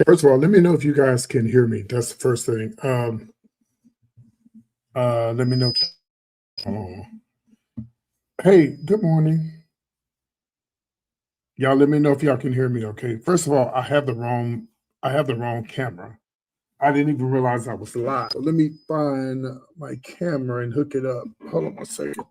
First of all, let me know if you guys can hear me. That's the first thing. Let me know. Oh. Hey, good morning. Y'all let me know if y'all can hear me okay. First of all, I have the wrong camera. I didn't even realize I was live. So let me find my camera and hook it up. Hold on one second.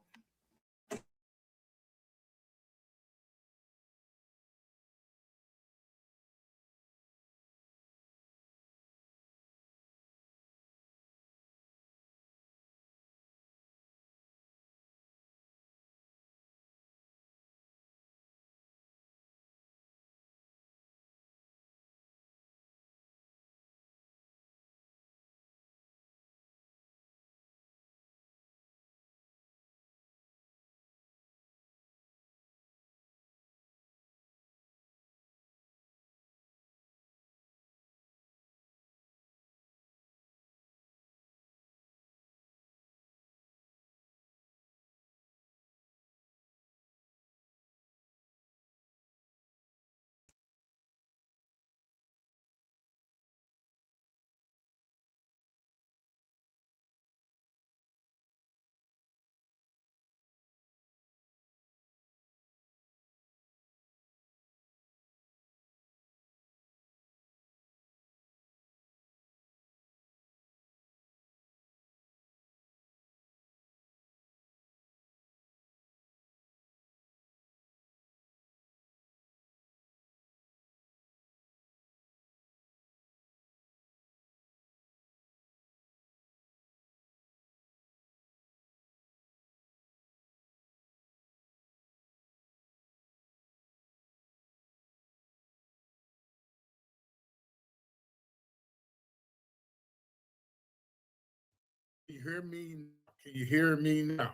Can you hear me? Can you hear me now?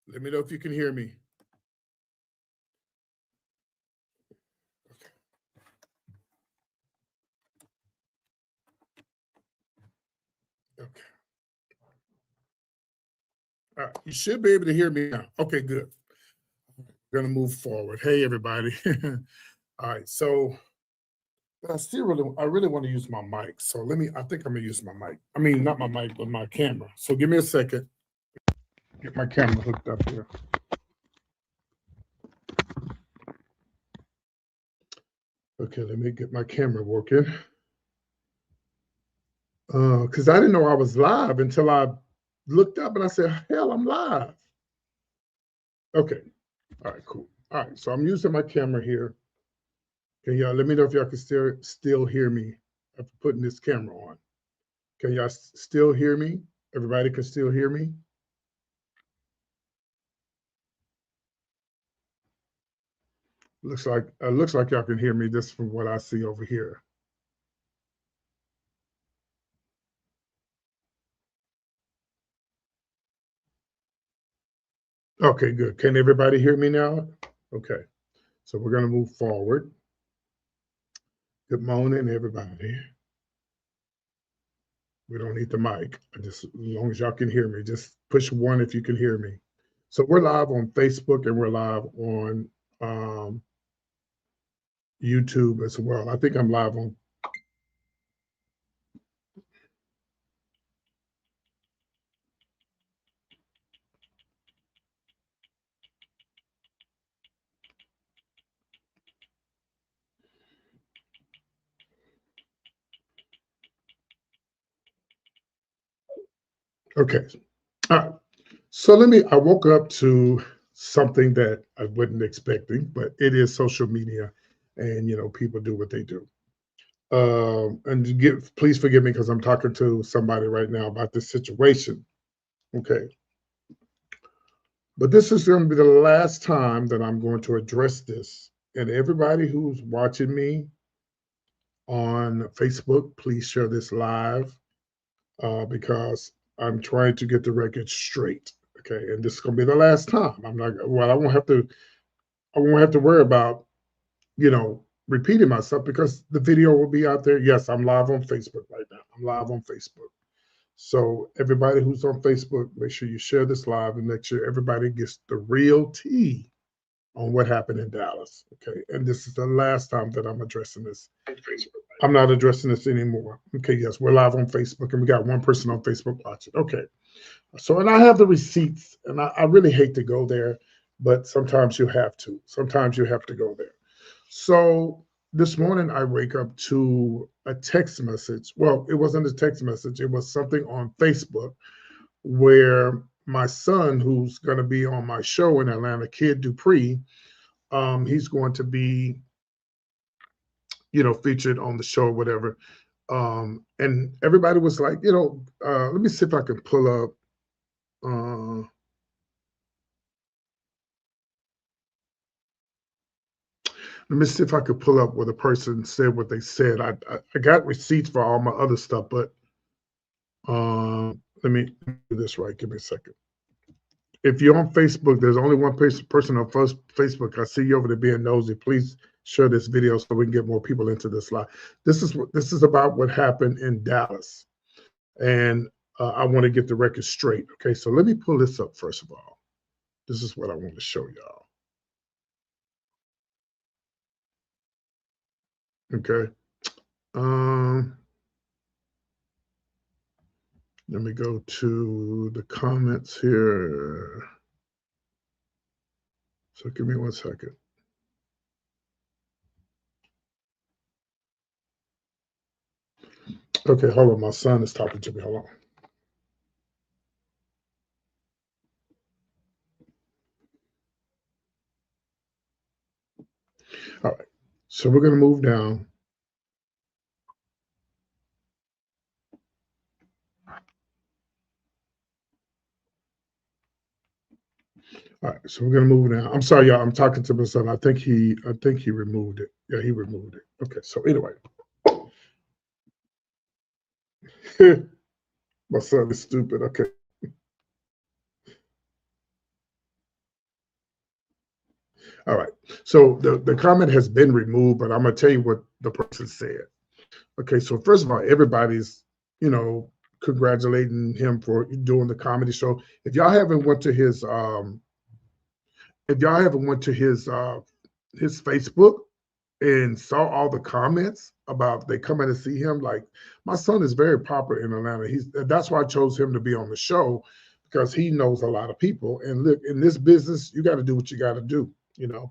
Let me know if you can hear me. Okay. Okay. All right. You should be able to hear me now. Okay, good. We're gonna move forward. Hey everybody. All right, so I really want to use my mic. So I think I'm gonna use my mic. I mean, not my mic, but my camera. So give me a second. Get my camera hooked up here. Okay, let me get my camera working. Because I didn't know I was live until I looked up and I said, hell, I'm live. Okay. All right, cool. All right, so I'm using my camera here. Can y'all let me know if y'all can still hear me after putting this camera on? Can y'all still hear me? Everybody can still hear me? Looks like y'all can hear me just from what I see over here. Okay, good. Can everybody hear me now? Okay, so we're gonna move forward. Good morning, everybody. We don't need the mic. Just as long as y'all can hear me, just push one if you can hear me. So we're live on Facebook and we're live on YouTube as well. I think I'm live on. Okay. All right. So I woke up to something that I wasn't expecting, but it is social media and, people do what they do. And please forgive me because I'm talking to somebody right now about this situation. Okay. But this is going to be the last time that I'm going to address this. And everybody who's watching me on Facebook, please share this live because I'm trying to get the record straight. Okay. And this is going to be the last time. I won't have to worry about, repeating myself because the video will be out there. Yes, I'm live on Facebook right now. I'm live on Facebook. So everybody who's on Facebook, make sure you share this live and make sure everybody gets the real tea on what happened in Dallas. Okay, and this is the last time that I'm addressing this. I'm not addressing this anymore. Okay, yes, we're live on Facebook, and we got one person on Facebook watching. Okay, so and I have the receipts, and I really hate to go there, but sometimes you have to. Sometimes you have to go there. So this morning I wake up to a text message. Well, it wasn't a text message. It was something on Facebook where my son, who's going to be on my show in Atlanta, Kid Dupree, he's going to be, featured on the show or whatever. And everybody was like, let me see if I can pull up. Let me see if I could pull up where the person said what they said. I got receipts for all my other stuff, but let me do this right. Give me a second. If you're on Facebook, there's only one person on Facebook. I see you over there being nosy. Please share this video so we can get more people into this live. This is about what happened in Dallas, and I want to get the record straight. Okay, so let me pull this up first of all. This is what I want to show y'all. Okay. Let me go to the comments here. So give me 1 second. Okay, hold on. My son is talking to me. Hold on. All right. So we're going to move down. All right, so we're gonna move now. I'm sorry, y'all. I'm talking to my son. I think he removed it. Yeah, he removed it. Okay, so anyway, my son is stupid. Okay. All right. So the comment has been removed, but I'm gonna tell you what the person said. Okay, so first of all, everybody's, congratulating him for doing the comedy show. If y'all haven't went to his his Facebook and saw all the comments about they come in to see him, like my son is very popular in Atlanta. That's why I chose him to be on the show, because he knows a lot of people. And look, in this business, you got to do what you got to do.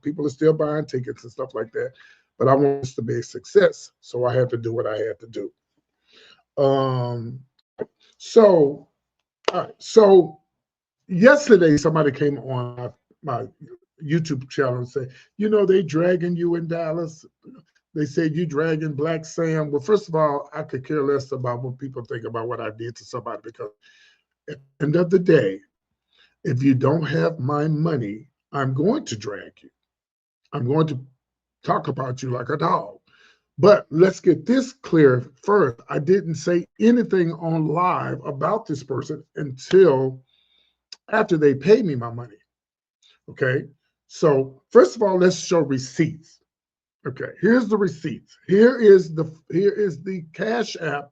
People are still buying tickets and stuff like that. But I want this to be a success, so I had to do what I had to do. So yesterday somebody came on my YouTube channel and said, they dragging you in Dallas. They said you dragging Black Sam. Well, first of all, I could care less about what people think about what I did to somebody, because at the end of the day, if you don't have my money, I'm going to drag you. I'm going to talk about you like a dog. But let's get this clear first. I didn't say anything on live about this person until after they paid me my money. Okay. So first of all, let's show receipts. Okay, here's the receipts. Here is the Cash App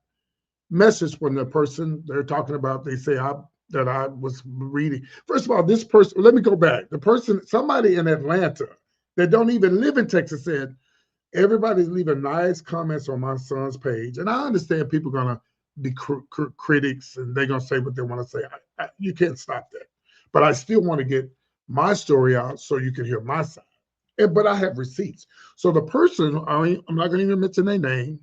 message when the person they're talking about, they say that I was reading. First of all, this person, let me go back. The person, somebody in Atlanta that don't even live in Texas, said, everybody's leaving nice comments on my son's page. And I understand people are going to be critics and they're going to say what they want to say. You can't stop that. But I still want to get my story out so you can hear my side. But I have receipts. So the person, I'm not going to even mention their name,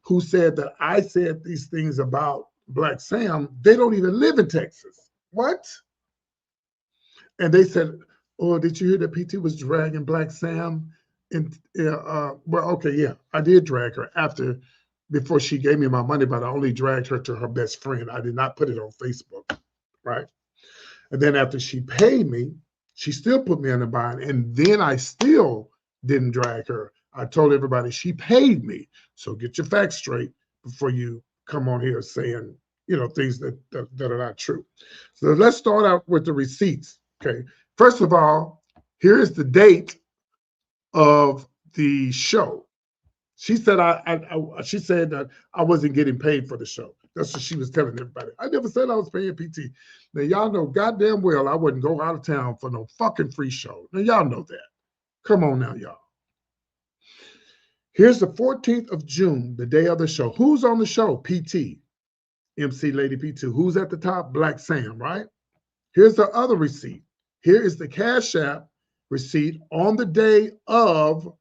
who said that I said these things about Black Sam, they don't even live in Texas. What? And they said, oh, did you hear that PT was dragging Black Sam? And well, okay, yeah, I did drag her before she gave me my money, but I only dragged her to her best friend. I did not put it on Facebook, right? And then after she paid me, she still put me in a bind. And then I still didn't drag her. I told everybody she paid me. So get your facts straight before you come on here saying, things that are not true. So let's start out with the receipts. Okay. First of all, here is the date of the show. She said she said that I wasn't getting paid for the show. That's what she was telling everybody. I never said I was paying PT. Now y'all know goddamn well I wouldn't go out of town for no fucking free show. Now y'all know that. Come on now, y'all. Here's the 14th of June, the day of the show. Who's on the show? PT, MC Lady P2. Who's at the top? Black Sam, right? Here's the other receipt. Here is the Cash App receipt on the day of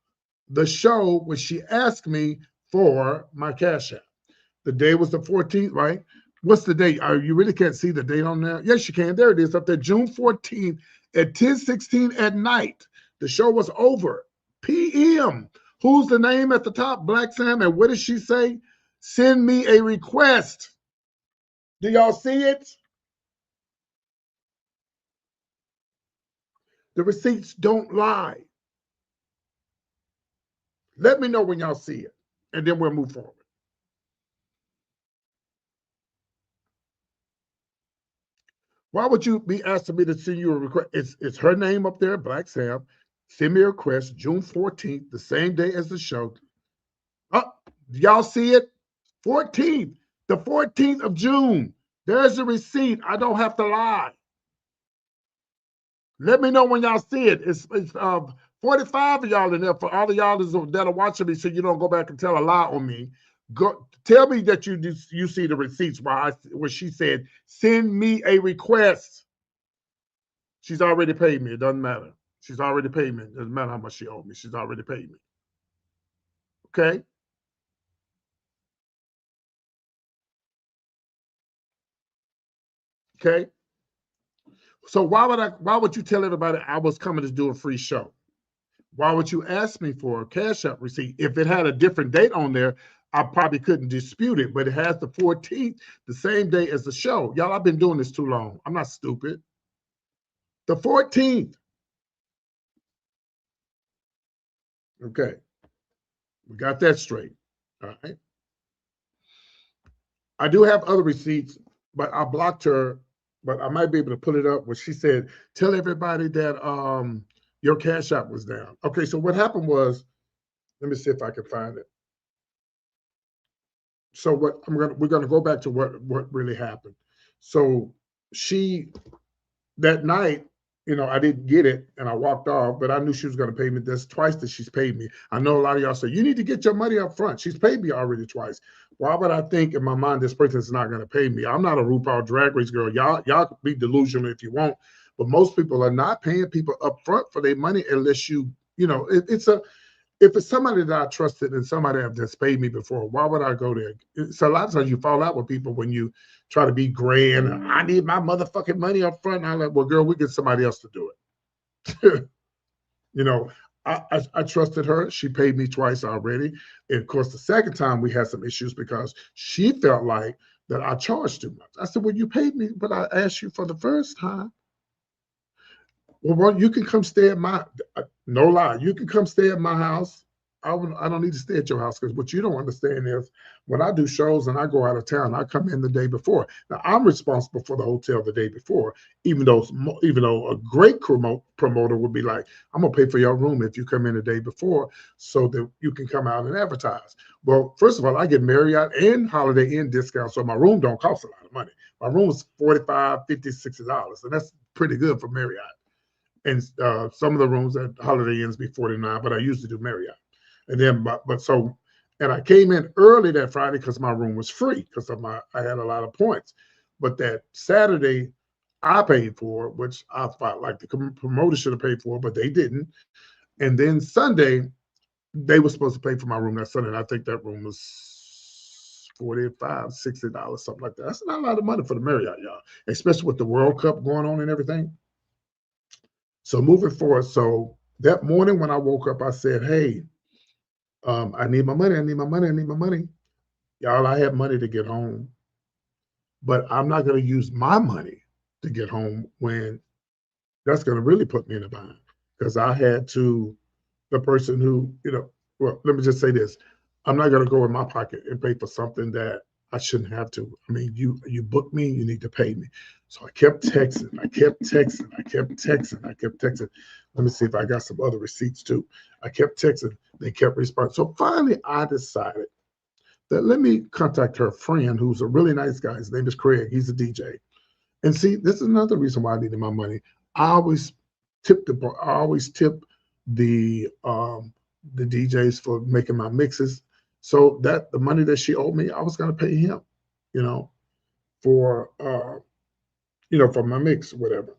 the show when she asked me for my Cash App. The day was the 14th, right? What's the date? You really can't see the date on there? Yes, you can. There it is up there, June 14th at 10:16 at night. The show was over. PM. Who's the name at the top? Black Sam. And what did she say? Send me a request. Do y'all see it? The receipts don't lie. Let me know when y'all see it, and then we'll move forward. Why would you be asking me to send you a request? It's her name up there, Black Sam. Send me a request, June 14th, the same day as the show. Oh, y'all see it? 14th, the 14th of June. There's the receipt. I don't have to lie. Let me know when y'all see it. It's 45 of y'all in there. For all of y'all that are watching me, so you don't go back and tell a lie on me. Go tell me that you see the receipts where she said, send me a request. She's already paid me. It doesn't matter. She's already paid me. It doesn't matter how much she owed me. She's already paid me. Okay? Okay? So why would you tell everybody I was coming to do a free show? Why would you ask me for a Cash App receipt? If it had a different date on there, I probably couldn't dispute it, but it has the 14th, the same day as the show. Y'all, I've been doing this too long. I'm not stupid. The 14th. Okay. We got that straight. All right. I do have other receipts, but I blocked her, but I might be able to pull it up where she said, tell everybody that your Cash App was down. Okay, so what happened was, let me see if I can find it. So we're gonna go back to what really happened. So that night, I didn't get it and I walked off, but I knew she was gonna pay me. That's twice that she's paid me. I know a lot of y'all say you need to get your money up front. She's paid me already twice. Why would I think in my mind this person's not gonna pay me? I'm not a RuPaul Drag Race girl. Y'all can be delusional if you want, but most people are not paying people up front for their money unless if it's somebody that I trusted and somebody that's paid me before, why would I go there? So a lot of times you fall out with people when you try to be grand. I need my motherfucking money up front. And I'm like, well, girl, we get somebody else to do it. I trusted her. She paid me twice already. And of course, the second time we had some issues because she felt like that I charged too much. I said, well, you paid me, but I asked you for the first time. Well, you can come stay at no lie, you can come stay at my house. I don't need to stay at your house because what you don't understand is when I do shows and I go out of town, I come in the day before. Now I'm responsible for the hotel the day before, even though a great promoter would be like, I'm gonna pay for your room if you come in the day before so that you can come out and advertise. Well, first of all, I get Marriott and Holiday Inn discounts, so my room don't cost a lot of money. My room is $45, $50, $60, and that's pretty good for Marriott. And some of the rooms at Holiday Inns be $49, but I used to do Marriott. And then, and I came in early that Friday because my room was free because I had a lot of points. But that Saturday, I paid for, which I felt like the promoter should have paid for, but they didn't. And then Sunday, they were supposed to pay for my room that Sunday. And I think that room was $45, $60, something like that. That's not a lot of money for the Marriott, y'all, especially with the World Cup going on and everything. So moving forward, so that morning when I woke up, I said, hey, I need my money. I need my money. I need my money. Y'all, I have money to get home, but I'm not going to use my money to get home when that's going to really put me in a bind because I had the person who, well, let me just say this. I'm not going to go in my pocket and pay for something that I shouldn't have to. I mean, you booked me, you need to pay me. So I kept texting. Let me see if I got some other receipts too. I kept texting. They kept responding. So finally, I decided that let me contact her friend who's a really nice guy. His name is Craig. He's a DJ. And see, this is another reason why I needed my money. I always tip the DJs for making my mixes. So that the money that she owed me, I was going to pay him, you know, for for my mix, whatever.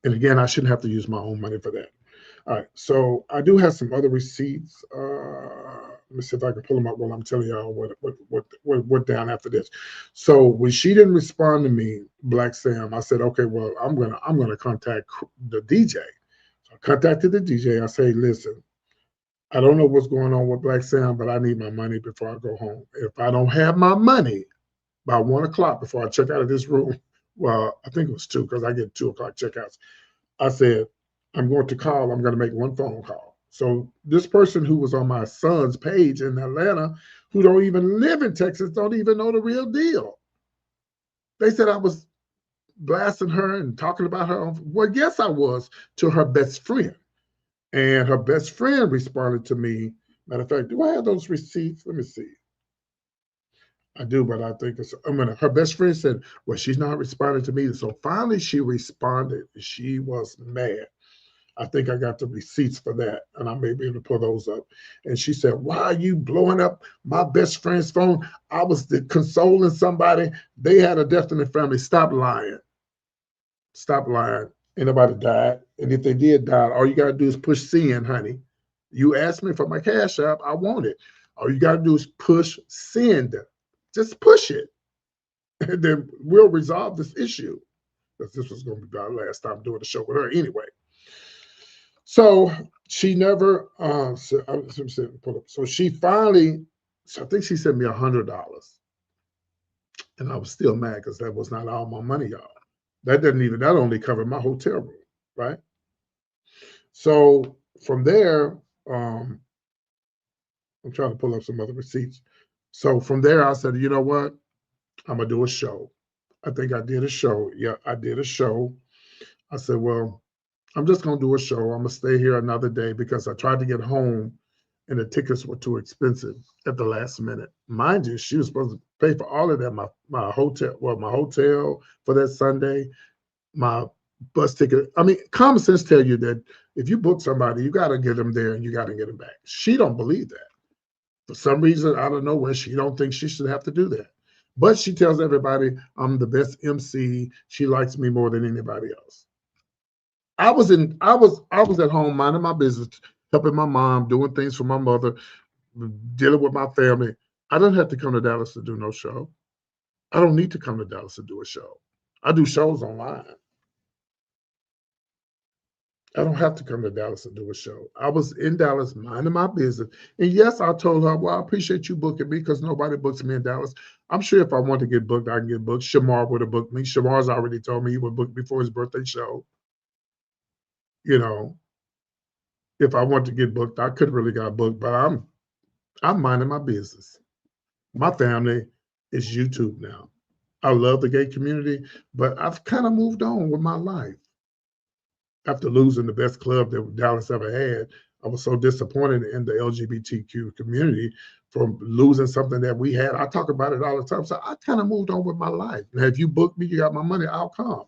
And again, I shouldn't have to use my own money for that. All right, so I do have some other receipts. Let me see if I can pull them up while I'm telling y'all what down after this. So when she didn't respond to me, Black Sam, I said, okay, well, I'm gonna contact the DJ. So I contacted the DJ. I say, listen, I don't know what's going on with Black Sam, but I need my money before I go home. If I don't have my money by 1 o'clock before I check out of this room, well, I think it was 2 because I get 2 o'clock checkouts. I said, I'm going to call, I'm going to make one phone call. So this person who was on my son's page in Atlanta, who don't even live in Texas, don't even know the real deal. They said I was blasting her and talking about her. Well, yes, I was, to her best friend. And her best friend responded to me. Matter of fact, do I have those receipts? Let me see. I do, but I think her best friend said, well, she's not responding to me. So finally she responded. She was mad. I think I got the receipts for that, and I may be able to pull those up. And she said, why are you blowing up my best friend's phone? I was consoling somebody. They had a death in their family. Stop lying. Stop lying. Ain't nobody died. And if they did die, all you got to do is push send, honey. You asked me for my cash app. I want it. All you got to do is push send. Just push it. And then we'll resolve this issue. Because this was going to be our last time doing the show with her anyway. So she never, so she finally, so I think she sent me $100. And I was still mad because that was not all my money, y'all. That only covered my hotel room, right? So from there, I'm trying to pull up some other receipts. So from there, I said, you know what? I'm going to do a show. I think I did a show. Yeah, I did a show. I said, well, I'm just going to do a show. I'm going to stay here another day because I tried to get home and the tickets were too expensive at the last minute. Mind you, she was supposed to pay for all of that. My hotel for that Sunday, my bus ticket. I mean, common sense tell you that if you book somebody, you got to get them there and you got to get them back. She don't believe that. For some reason, I don't know where, she don't think she should have to do that. But she tells everybody I'm the best MC. She likes me more than anybody else. I was at home minding my business, helping my mom, doing things for my mother, dealing with my family. I don't have to come to Dallas to do no show. I don't need to come to Dallas to do a show. I do shows online. I don't have to come to Dallas and do a show. I was in Dallas minding my business. And yes, I told her, well, I appreciate you booking me because nobody books me in Dallas. I'm sure if I want to get booked, I can get booked. Shamar would have booked me. Shamar's already told me he would book me for his birthday show. You know, if I want to get booked, I could have really got booked, but I'm minding my business. My family is YouTube now. I love the gay community, but I've kind of moved on with my life. After losing the best club that Dallas ever had, I was so disappointed in the LGBTQ community for losing something that we had. I talk about it all the time. So I kind of moved on with my life. Now, if you book me, you got my money, I'll come,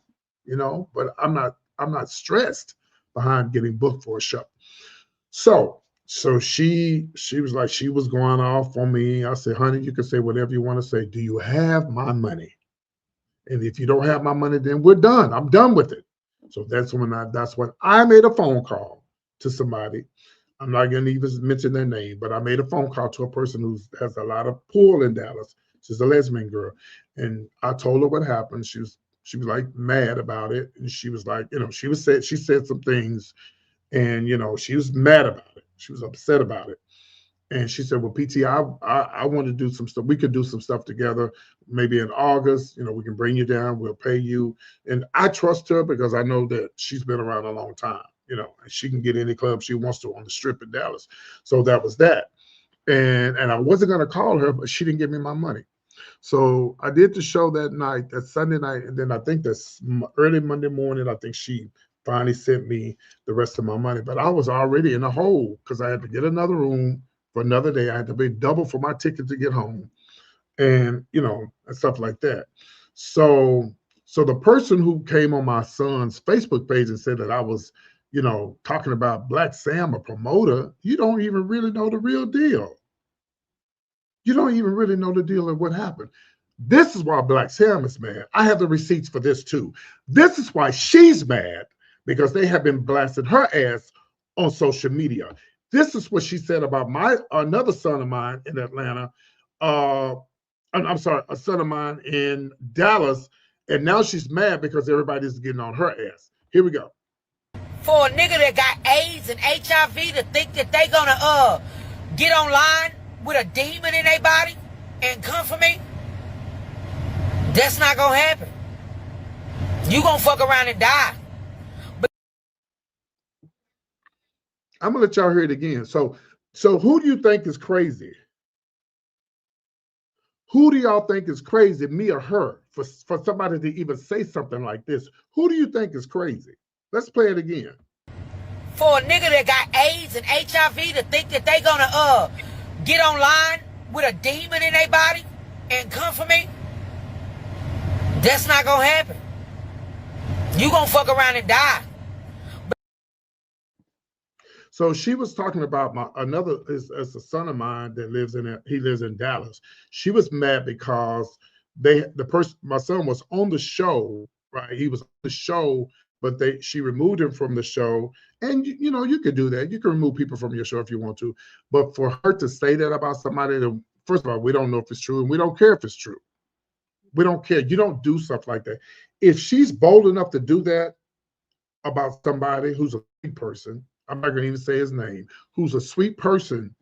but I'm not stressed behind getting booked for a show. So she was like, she was going off on me. I said, honey, you can say whatever you want to say. Do you have my money? And if you don't have my money, then we're done. I'm done with it. So that's when I made a phone call to somebody. I'm not going to even mention their name, but I made a phone call to a person who has a lot of pull in Dallas. She's a lesbian girl. And I told her what happened. She was like mad about it. And she was like, she said some things and, she was mad about it. She was upset about it. And she said, well, PT, I want to do some stuff. We could do some stuff together. Maybe in August, we can bring you down. We'll pay you. And I trust her because I know that she's been around a long time, and she can get any club she wants to on the strip in Dallas. So that was that. And I wasn't going to call her, but she didn't give me my money. So I did the show that night, that Sunday night. And then I think that's early Monday morning, I think she finally sent me the rest of my money. But I was already in a hole because I had to get another room for another day. I had to pay double for my ticket to get home and, and stuff like that. So the person who came on my son's Facebook page and said that I was talking about Black Sam, a promoter, you don't even really know the real deal. You don't even really know the deal of what happened. This is why Black Sam is mad. I have the receipts for this too. This is why she's mad, because they have been blasting her ass on social media. This is what she said about another son of mine in Atlanta. I'm sorry, a son of mine in Dallas, and now she's mad because everybody's getting on her ass. Here we go. For a nigga that got AIDS and HIV to think that they gonna get online with a demon in their body and come for me, that's not gonna happen. You gonna fuck around and die. I'm gonna let y'all hear it again. So who do you think is crazy? Who do y'all think is crazy, me or her, for somebody to even say something like this? Who do you think is crazy? Let's play it again. For a nigga that got AIDS and HIV to think that they gonna get online with a demon in their body and come for me, that's not gonna happen. You gonna fuck around and die. So she was talking about another is a son of mine that lives in Dallas. She was mad because my son was on the show, right? He was on the show, but she removed him from the show. And you could do that. You can remove people from your show if you want to. But for her to say that about somebody that, first of all, we don't know if it's true, and we don't care if it's true. We don't care. You don't do stuff like that. If she's bold enough to do that about somebody who's a sweet person, I'm not going to even say his name, who's a sweet person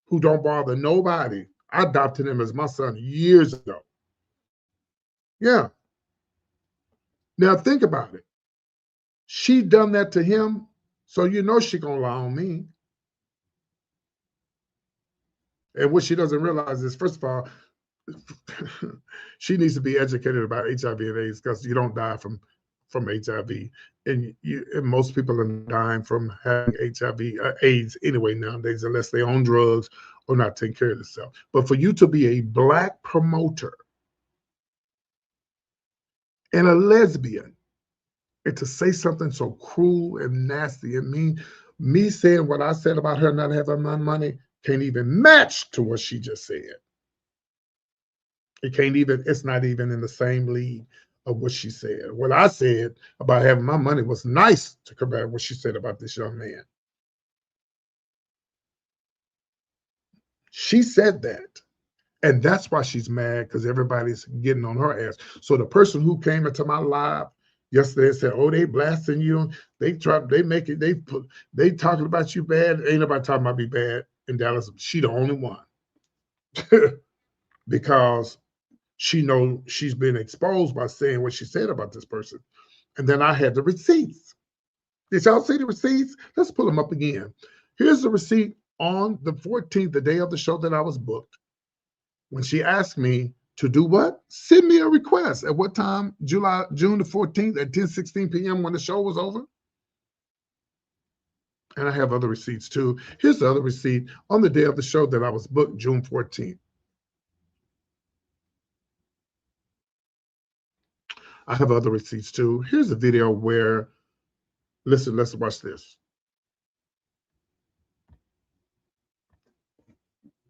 who don't bother nobody. I adopted him as my son years ago. Yeah. Now think about it. She done that to him, so she gonna lie on me. And what she doesn't realize is, first of all, she needs to be educated about HIV and AIDS, because you don't die from HIV, and most people are dying from having HIV, AIDS anyway nowadays, unless they're on drugs or not taking care of themselves. But for you to be a Black promoter and a lesbian, and to say something so cruel and nasty and mean, me saying what I said about her not having my money can't even match to what she just said. It's not even in the same league of what she said. What I said about having my money was nice to compare what she said about this young man. She said that. And that's why she's mad, because everybody's getting on her ass. So the person who came into my live yesterday and said, "Oh, they blasting you. They talking about you bad." Ain't nobody talking about me bad in Dallas. She the only one. Because she knows she's been exposed by saying what she said about this person. And then I had the receipts. Did y'all see the receipts? Let's pull them up again. Here's the receipt on the 14th, the day of the show that I was booked, when she asked me to do what? Send me a request. At what time? June the 14th at 10:16 p.m. when the show was over. And I have other receipts too. Here's the other receipt on the day of the show that I was booked, June 14th. I have other receipts too. Here's a video where, listen, let's watch this.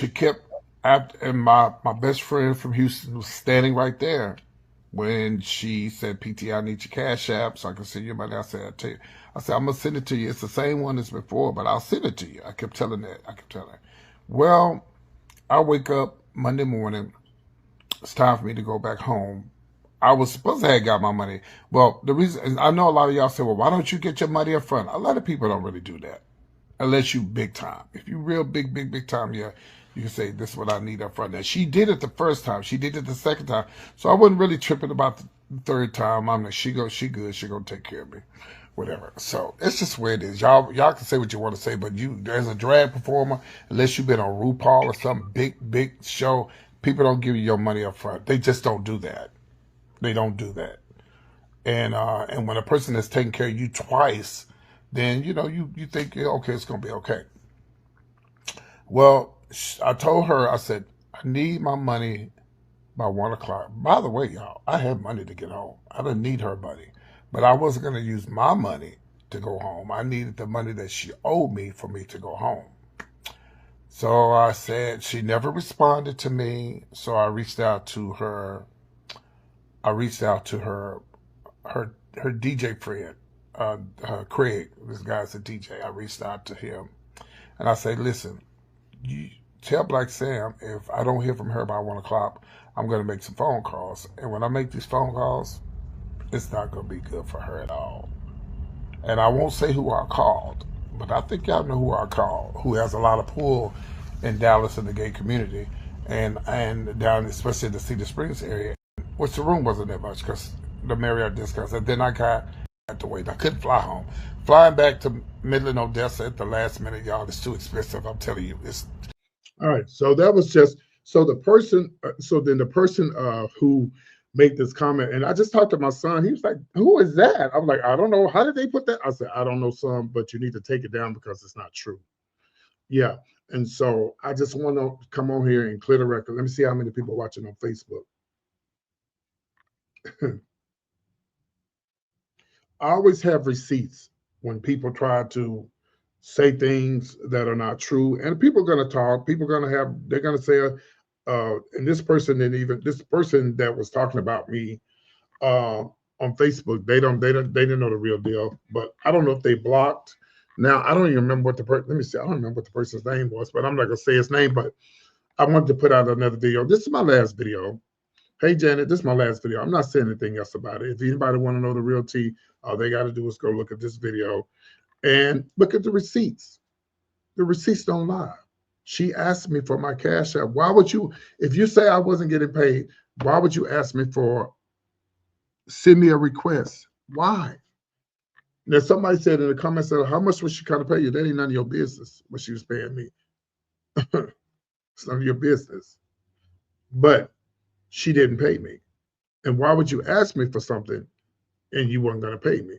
She kept, and my best friend from Houston was standing right there when she said, "PT, I need your Cash App so I can send you money." I said, I'm gonna send it to you. It's the same one as before, but I'll send it to you. I kept telling her. Well, I wake up Monday morning. It's time for me to go back home. I was supposed to have got my money. Well, the reason, I know a lot of y'all say, "Well, why don't you get your money up front?" A lot of people don't really do that unless you big time. If you real big time, yeah, you can say, "This is what I need up front." Now, she did it the first time. She did it the second time. So I wasn't really tripping about the third time. I'm like, she good. She gonna take care of me. Whatever. So it's just where it is. Y'all can say what you want to say, but as a drag performer, unless you've been on RuPaul or some big show, people don't give you your money up front. They just don't do that. They don't do that. And when a person is taking care of you twice, then you think, okay, it's gonna be okay. Well, I told her, I said, "I need my money by 1 o'clock. By the way, y'all, I had money to get home. I didn't need her money, but I wasn't gonna use my money to go home. I needed the money that she owed me for me to go home. So I said, she never responded to me. So I reached out to her. Her DJ friend, Craig. This guy's a DJ. I reached out to him and I said, listen, you tell Black Sam if I don't hear from her by 1 o'clock, I'm going to make some phone calls. And when I make these phone calls, it's not going to be good for her at all. And I won't say who I called, but I think y'all know who I called, who has a lot of pull in Dallas in the gay community and down, especially in the Cedar Springs area, which the room wasn't that much because the Marriott discounts. And then I had to wait. I couldn't fly home. Flying back to Midland, Odessa at the last minute, y'all, it's too expensive. I'm telling you, it's. All right. So that was just, so the person, who made this comment, and I just talked to my son. He was like, who is that? I'm like, I don't know. How did they put that? I said, I don't know, son, but you need to take it down because it's not true. Yeah. And so I just want to come on here and clear the record. Let me see how many people watching on Facebook. I always have receipts when people try to say things that are not true. And people are going to talk. People are going to have, they're going to say, and this person that was talking about me on Facebook, they didn't know the real deal. But I don't know if they blocked. Now I don't even remember what let me see. I don't remember what the person's name was, but I'm not gonna say his name. But I wanted to put out another video. This is my last video. Hey Janet, this is my last video. I'm not saying anything else about it. If anybody want to know the real tea, all they got to do is go look at this video and look at the receipts. The receipts don't lie. She asked me for my cash app. Why would you, if you say I wasn't getting paid, why would you ask me send me a request? Why? Now, somebody said in the comments, how much was she trying to pay you? That ain't none of your business what she was paying me. It's none of your business. But she didn't pay me. And why would you ask me for something and you weren't going to pay me?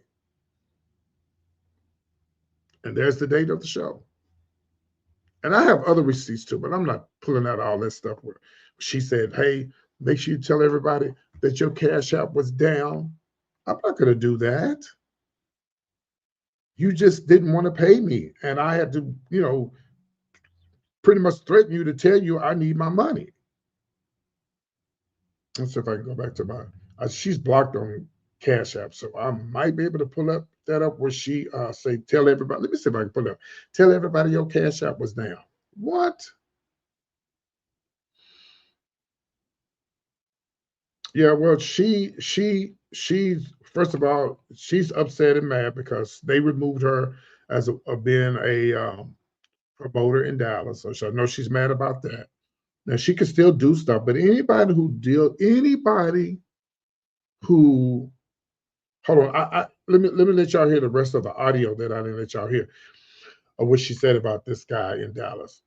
And there's the date of the show. And I have other receipts too, but I'm not pulling out all that stuff. Where she said, hey, make sure you tell everybody that your cash app was down. I'm not going to do that. You just didn't want to pay me. And I had to, pretty much threaten you to tell you I need my money. Let's see if I can go back to she's blocked on Cash App. So I might be able to pull that up where she say, tell everybody, let me see if I can pull it up. Tell everybody your Cash App was down. What? Yeah, well, she's first of all, she's upset and mad because they removed her as being a promoter in Dallas. So I know she's mad about that. Now she can still do stuff, but anybody who hold on, let me let y'all hear the rest of the audio that I didn't let y'all hear of what she said about this guy in Dallas.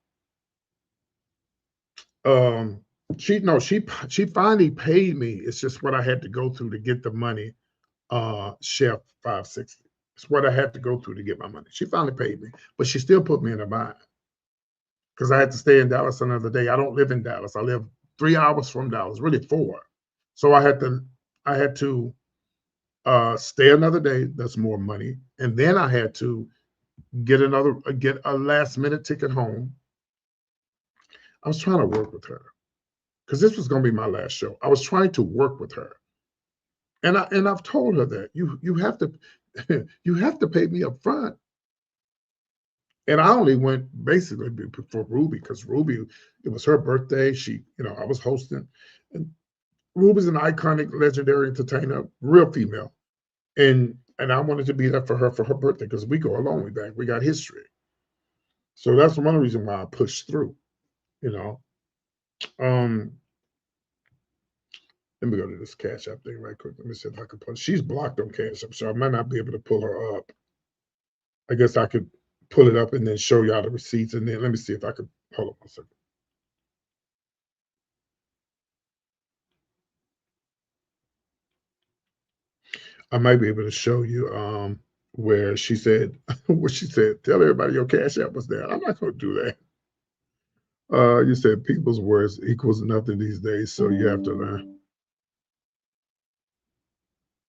She finally paid me. It's just what I had to go through to get the money. Chef 560. It's what I had to go through to get my money. She finally paid me, but she still put me in a bind because I had to stay in Dallas another day. I don't live in Dallas. I live 3 hours from Dallas, really 4. So I had to stay another day. That's more money, and then I had to get a last minute ticket home. I was trying to work with her because this was going to be my last show. I was trying to work with her. And I've told her that you have to pay me up front. And I only went basically for Ruby because Ruby, it was her birthday. I was hosting, and Ruby's an iconic, legendary entertainer, real female, and I wanted to be there for her birthday because we go a long way back. We got history, so that's one reason why I pushed through. Let me go to this Cash App thing right quick. Let me see if I can pull. She's blocked on Cash App, so I might not be able to pull her up. I guess I could pull it up and then show y'all the receipts, and then let me see if I could. Hold on one second. I might be able to show you where she said, tell everybody your Cash App was there. I'm not going to do that. You said people's words equals nothing these days, so you have to learn.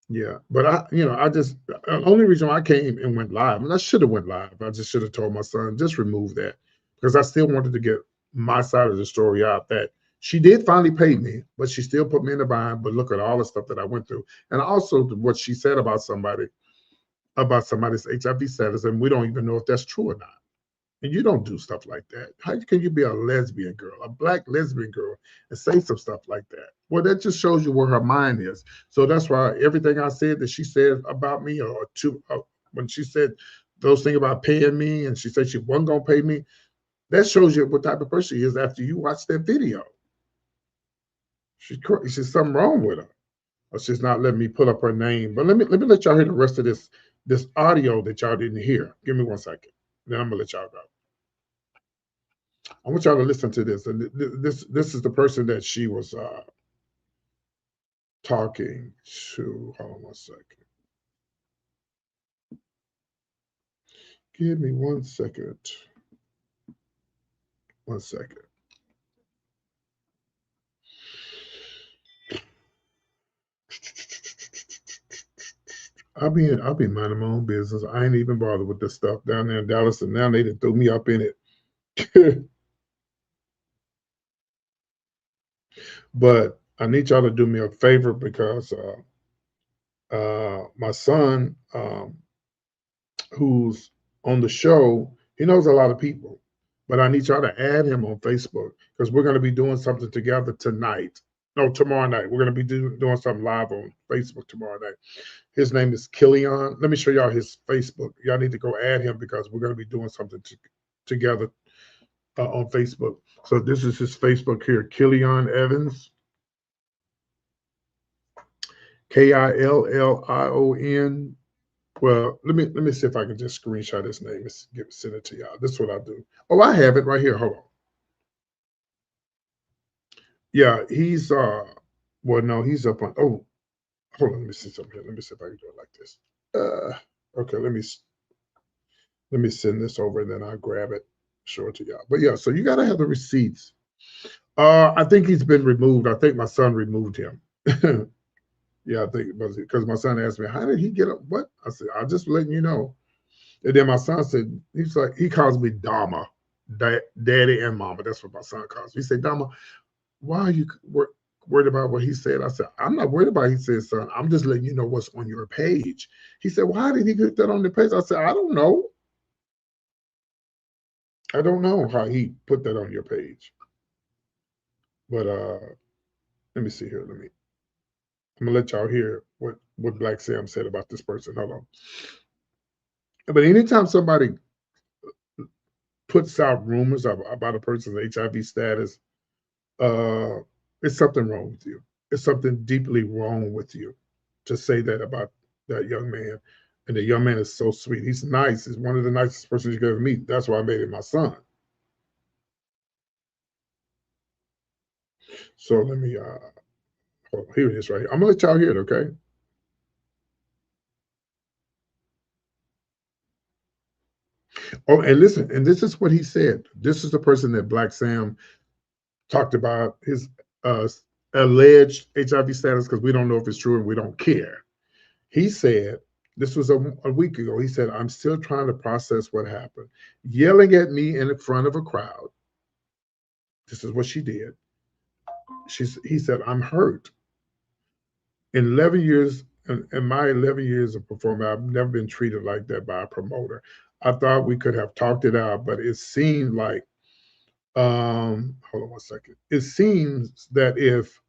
Yeah, but I just the only reason why I came and went live, and I should have went live. I just should have told my son just remove that because I still wanted to get my side of the story out. That she did finally pay me, but she still put me in the bind. But look at all the stuff that I went through, and also what she said about somebody's HIV status, and we don't even know if that's true or not. And you don't do stuff like that. How can you be a lesbian girl, a black lesbian girl, and say some stuff like that? Well, that just shows you where her mind is. So that's why everything I said that she said about me, or when she said those things about paying me, and she said she wasn't gonna pay me, that shows you what type of person she is after you watch that video. She's something wrong with her. Or she's not letting me pull up her name. But let me let y'all hear the rest of this audio that y'all didn't hear. Give me 1 second. Then I'm gonna let y'all go. I want y'all to listen to this. And this is the person that she was talking to. Hold on 1 second. Give me 1 second. 1 second. I'll be minding my own business. I ain't even bothered with this stuff down there in Dallas, and now they done threw me up in it. But I need y'all to do me a favor because my son, who's on the show, he knows a lot of people, but I need y'all to add him on Facebook because we're going to be doing something together tonight. No, tomorrow night. We're going to be doing something live on Facebook tomorrow night. His name is Killian. Let me show y'all his Facebook. Y'all need to go add him because we're going to be doing something together on Facebook. So this is his Facebook here, Killian Evans. Killion. Well, let me see if I can just screenshot his name and send it to y'all. This is what I do. Oh, I have it right here. Hold on. Yeah, he's well, no, he's up on. Oh, hold on. Let me see something here. Let me see if I can do it like this. Okay. Let me send this over and then I'll grab it, show it to y'all. But yeah, so you gotta have the receipts. I think he's been removed. I think my son removed him. Yeah, I think because my son asked me, how did he get up? What? I said, I'm just letting you know. And then my son said, he's like, he calls me Dama, daddy and mama. That's what my son calls me. He said, Dama, why are you worried about what he said? I said, I'm not worried about what he said, son. I'm just letting you know what's on your page. He said, why did he get that on the page? I said, I don't know. I don't know how he put that on your page. But let me see here. I'm gonna let y'all hear what Black Sam said about this person. Hold on. But anytime somebody puts out rumors about a person's HIV status, uh, it's something wrong with you. It's something deeply wrong with you to say that about that young man. And the young man is so sweet. He's nice. He's one of the nicest persons you could ever meet. That's why I made him my son. So let me hold on. Here it is right here. I'm gonna let y'all hear it, okay? Oh, and listen, and this is what he said. This is the person that Black Sam talked about his uh, alleged HIV status because we don't know if it's true and we don't care. He said, this was a week ago, he said, I'm still trying to process what happened. Yelling at me in front of a crowd. This is what she did. He said, I'm hurt. In 11 years, in my 11 years of performing, I've never been treated like that by a promoter. I thought we could have talked it out, but it seemed like, hold on 1 second. It seems that if,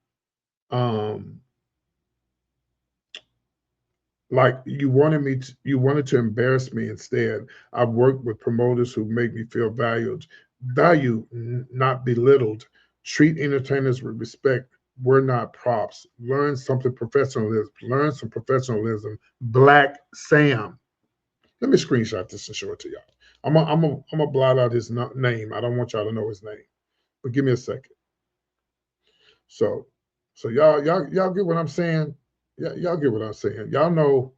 like you wanted to embarrass me instead. I've worked with promoters who make me feel not belittled. Treat entertainers with respect. We're not props. Learn something professionalism. Learn some professionalism. Black Sam. Let me screenshot this and show it to y'all. I'm gonna blot out his name. I don't want y'all to know his name, but give me a second. So, y'all get what I'm saying. Yeah, y'all get what I'm saying. Y'all know.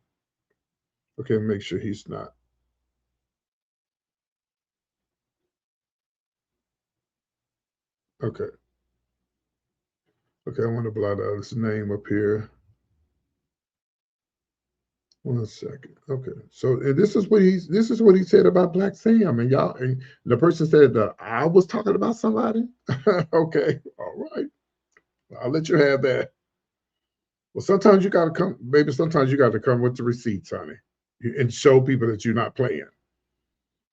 Okay, make sure he's not. Okay. Okay, I want to blot out his name up here. 1 second. Okay. So and this is what he said about Black Sam. And y'all and the person said I was talking about somebody. Okay. All right. I'll let you have that. Well, sometimes you gotta come, baby. Sometimes you gotta come with the receipts, honey, and show people that you're not playing.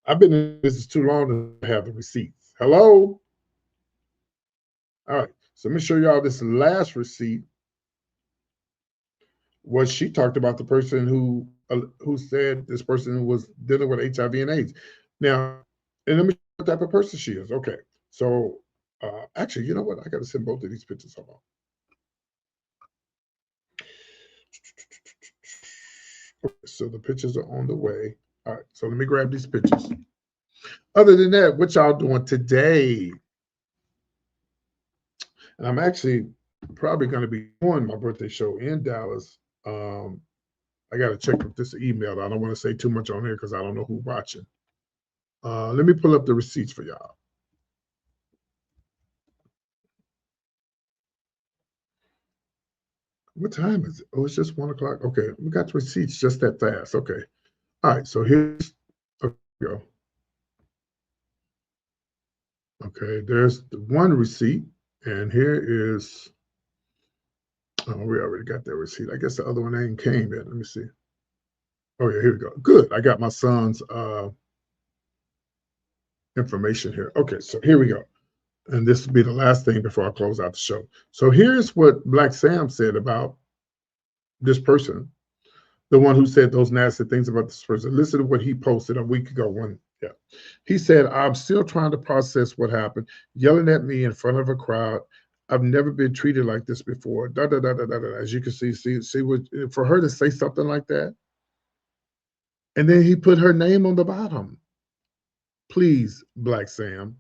I've been in this too long to have the receipts. Hello? All right. So let me show y'all this last receipt. Was she talked about the person who said this person was dealing with HIV and AIDS. Now, and let me show you what type of person she is. Okay. So actually, you know what? I gotta send both of these pictures. Hold on. Okay, so the pictures are on the way. All right, so let me grab these pictures. Other than that, what y'all doing today? And I'm actually probably going to be doing my birthday show in Dallas. I got to check with this email. I don't want to say too much on here because I don't know who's watching. Let me pull up the receipts for y'all. What time is it? Oh, it's just 1 o'clock. Okay, we got the receipts just that fast. Okay. All right, so here's, okay, go. Okay, there's the one receipt, and here is, oh, we already got that receipt. I guess the other one ain't came yet. Let me see. Oh yeah, here we go. Good. I got my son's information here. Okay, so here we go. And this will be the last thing before I close out the show. So here's what Black Sam said about this person, the one who said those nasty things about this person. Listen to what he posted a week ago. He said, I'm still trying to process what happened, yelling at me in front of a crowd. I've never been treated like this before. Da, da, da, da, da, da. As you can see what, for her to say something like that. And then he put her name on the bottom. Please, Black Sam.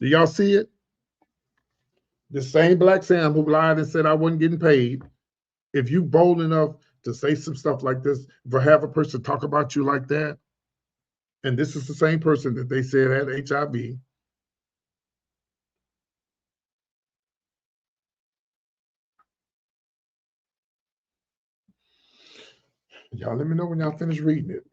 Do y'all see it? The same Black Sam who lied and said I wasn't getting paid. If you bold enough to say some stuff like this, for have a person talk about you like that, and this is the same person that they said had HIV. Y'all let me know when y'all finish reading it.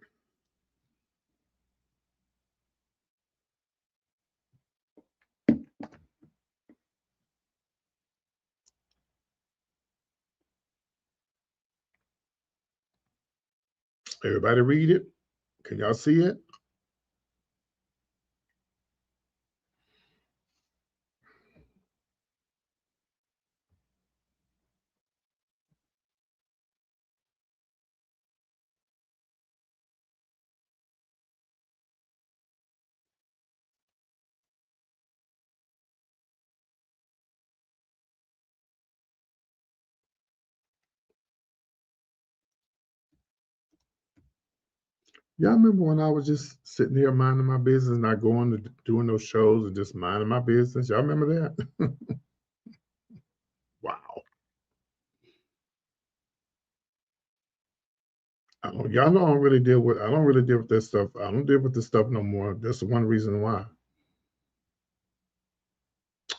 Everybody read it. Can y'all see it? Y'all remember when I was just sitting here minding my business, not going to doing those shows and just minding my business? Y'all remember that? Wow. Y'all know I don't really deal with that stuff. I don't deal with this stuff no more. That's the one reason why.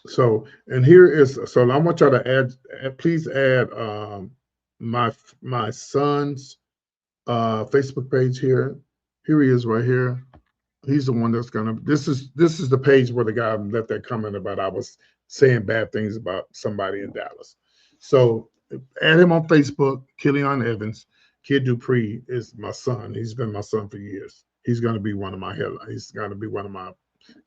So, and here is, so I want y'all to please add my my son's Facebook page here. Here he is right here. He's the one that's gonna. This is the page where the guy left that comment about I was saying bad things about somebody in Dallas. So add him on Facebook. Killian Evans, Kid Dupree is my son. He's been my son for years. He's gonna be one of my headlines. He's gonna be one of my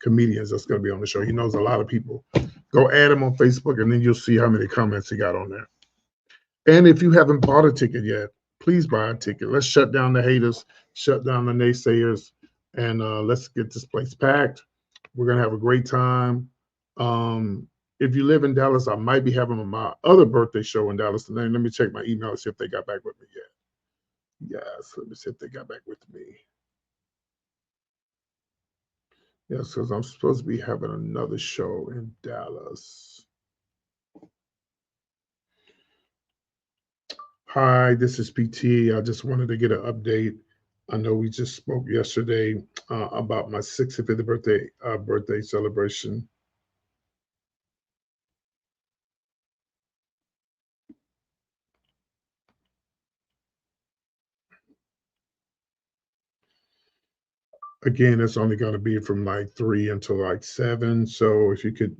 comedians that's gonna be on the show. He knows a lot of people. Go add him on Facebook, and then you'll see how many comments he got on there. And if you haven't bought a ticket yet, please buy a ticket. Let's shut down the haters, shut down the naysayers, and let's get this place packed. We're gonna have a great time. If you live in Dallas, I might be having my other birthday show in Dallas. And then let me check my email and see if they got back with me yet. Yes, let me see if they got back with me. Yes, because I'm supposed to be having another show in Dallas. Hi, this is PT. I just wanted to get an update. I know we just spoke yesterday about my 65th birthday celebration. Again, it's only going to be from like 3 until like 7. So if you could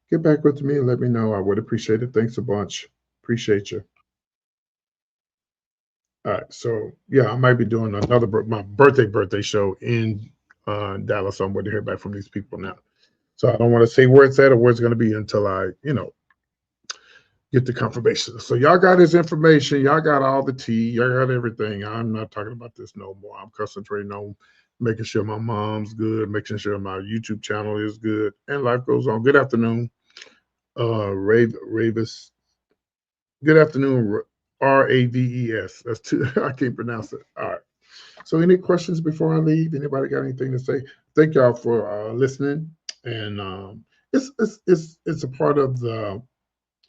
get back with me and let me know, I would appreciate it. Thanks a bunch. Appreciate you. All right. So yeah, I might be doing another my birthday show in Dallas. So I'm waiting to hear back from these people now. So I don't want to say where it's at or where it's going to be until I, get the confirmation. So y'all got his information. Y'all got all the tea. Y'all got everything. I'm not talking about this no more. I'm concentrating on making sure my mom's good, making sure my YouTube channel is good, and life goes on. Good afternoon, Ravis. Good afternoon, Raves. That's two. I can't pronounce it. All right. So, any questions before I leave? Anybody got anything to say? Thank y'all for listening, and it's a part of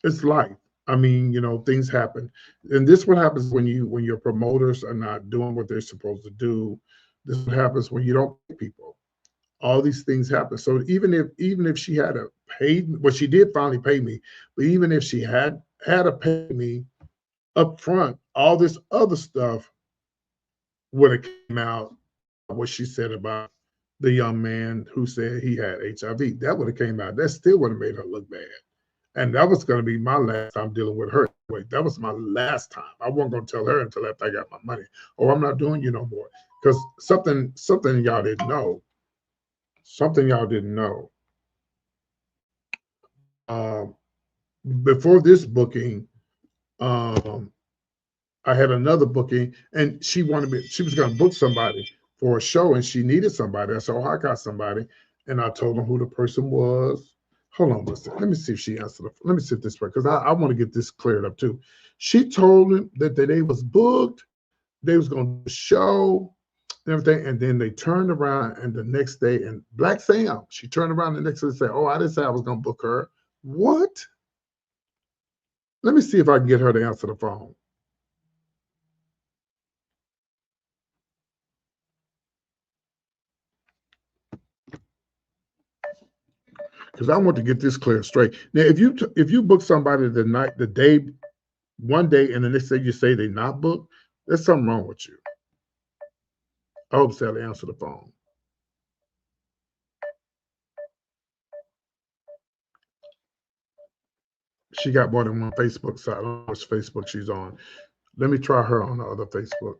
it's life. I mean, things happen, and this what happens when your promoters are not doing what they're supposed to do. This what happens when you don't pay people. All these things happen. So even if she had a paid, well, she did finally pay me, but even if she had to pay me up front, all this other stuff would have came out. What she said about the young man who said he had HIV, that would have came out. That still would have made her look bad. And that was going to be my last time dealing with her. Wait, that was my last time. I wasn't going to tell her until after I got my money. Oh, I'm not doing you no more. Because something y'all didn't know. Something y'all didn't know. Before this booking, I had another booking, and she was going to book somebody for a show, and she needed somebody. I said, oh, I got somebody. And I told them who the person was. Hold on a second. Let me see if she answered. Let me see this part, because I want to get this cleared up too. She told him that they was booked, they was going to do a show and everything, and then they turned around and the next day, and Black Sam, she turned around the next day and said, oh, I didn't say I was going to book her. What? Let me see if I can get her to answer the phone. Because I want to get this clear straight. Now, if you book somebody one day, and the next day you say they're not booked, there's something wrong with you. I hope Sally answer the phone. She got more than one Facebook site. I don't know which Facebook she's on. Let me try her on the other Facebook.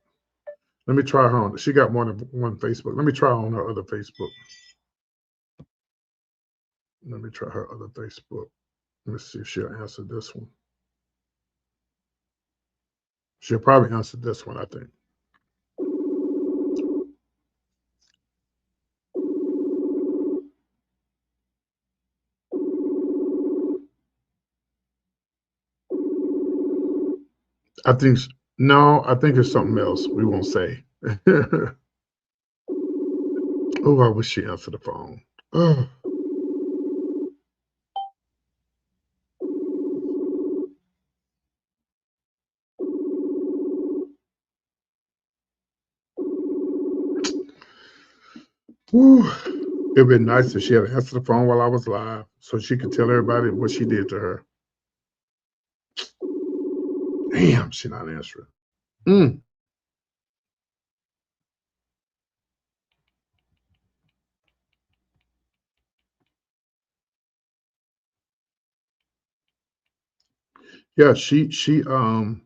Let me try her on. She got more than one Facebook. Let me try on her other Facebook. Let me try her other Facebook. Let me see if she'll answer this one. She'll probably answer this one, I think. I think it's something else. We won't say. Oh, I wish she answered the phone. Oh. Whew. It'd been nice if she had answered the phone while I was live, so she could tell everybody what she did to her. Damn, she not answering. Yeah, she let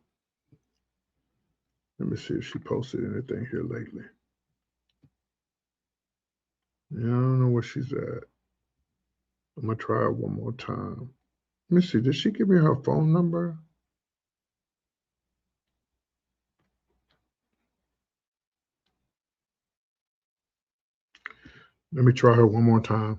me see if she posted anything here lately. Yeah, I don't know where she's at. I'm gonna try it one more time. Let me see, did she give me her phone number? Let me try her one more time.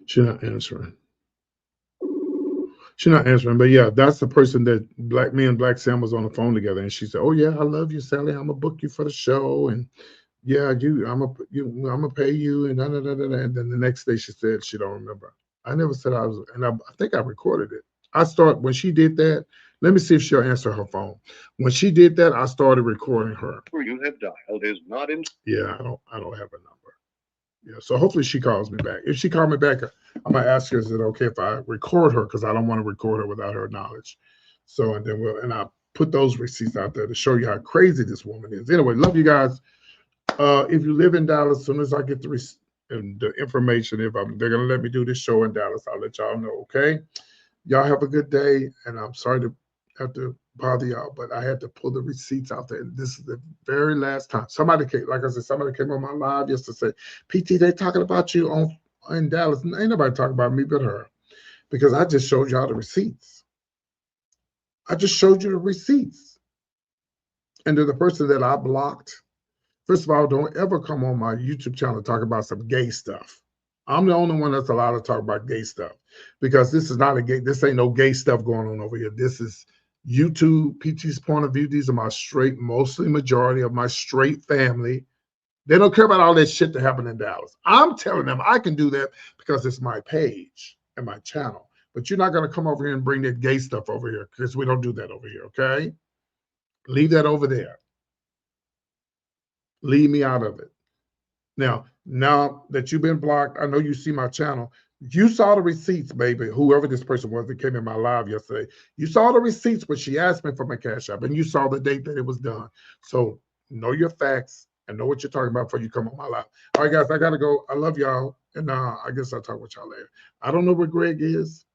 She's not answering. She's not answering, but yeah, that's the person that me and Black Sam was on the phone together, and she said, "Oh yeah, I love you, Sally. I'm gonna book you for the show, and yeah, I'm gonna pay you." And da, da, da, da, da. And then the next day, she said she don't remember. I never said I was, and I think I recorded it. When she did that, Let me see if she'll answer her phone. When she did that, I started recording her. You have dialed is not in. Yeah, I don't have a number. Yeah, so hopefully she calls me back. If she calls me back, I'm gonna ask her, is it okay if I record her? Because I don't want to record her without her knowledge. So and then I'll put those receipts out there to show you how crazy this woman is. Anyway, love you guys. If you live in Dallas, as soon as I get the information, they're gonna let me do this show in Dallas, I'll let y'all know. Okay. Y'all have a good day, and I'm sorry to have to bother y'all, but I had to pull the receipts out there. And this is the very last time. Somebody came, like I said, somebody came on my live yesterday. PT, they talking about you in Dallas. Ain't nobody talking about me but her, because I just showed y'all the receipts. I just showed you the receipts. And to the person that I blocked, first of all, don't ever come on my YouTube channel and talk about some gay stuff. I'm the only one that's allowed to talk about gay stuff, because this is not this ain't no gay stuff going on over here. This is YouTube, PT's point of view. These are my straight, mostly majority of my straight family. They don't care about all that shit that happened in Dallas. I'm telling them I can do that because it's my page and my channel. But you're not going to come over here and bring that gay stuff over here, because we don't do that over here, okay? Leave that over there. Leave me out of it. Now that you've been blocked, I know you see my channel. You saw the receipts, baby. Whoever this person was that came in my live yesterday, you saw the receipts, but she asked me for my Cash App, and you saw the date that it was done. So know your facts and know what you're talking about before you come on my live. All right, guys, I gotta go. I love y'all, and I guess I'll talk with y'all later. I don't know where Greg is.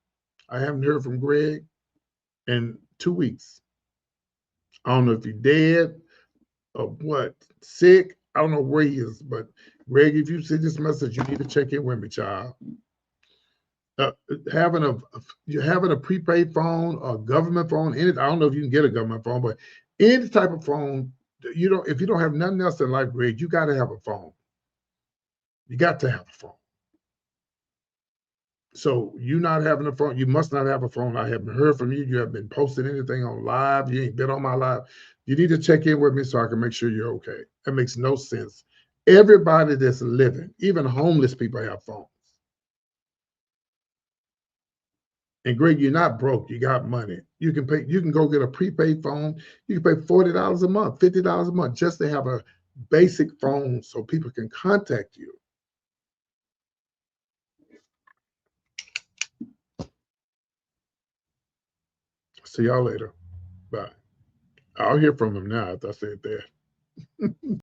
I haven't heard from Greg in 2 weeks. I don't know if he's dead or what, sick. I don't know where he is, but Greg, if you see this message, you need to check in with me, child. Having a prepaid phone, a government phone, I don't know if you can get a government phone, but any type of phone, if you don't have nothing else in life, Greg, you got to have a phone. You got to have a phone. So you not having a phone, you must not have a phone. I haven't heard from you. You haven't been posting anything on live. You ain't been on my live. You need to check in with me so I can make sure you're okay. That makes no sense. Everybody that's living, even homeless people, have phones. And Greg, you're not broke. You got money. You can pay. You can go get a prepaid phone. You can pay $40 a month, $50 a month just to have a basic phone so people can contact you. See y'all later. Bye. I'll hear from him now after I said that.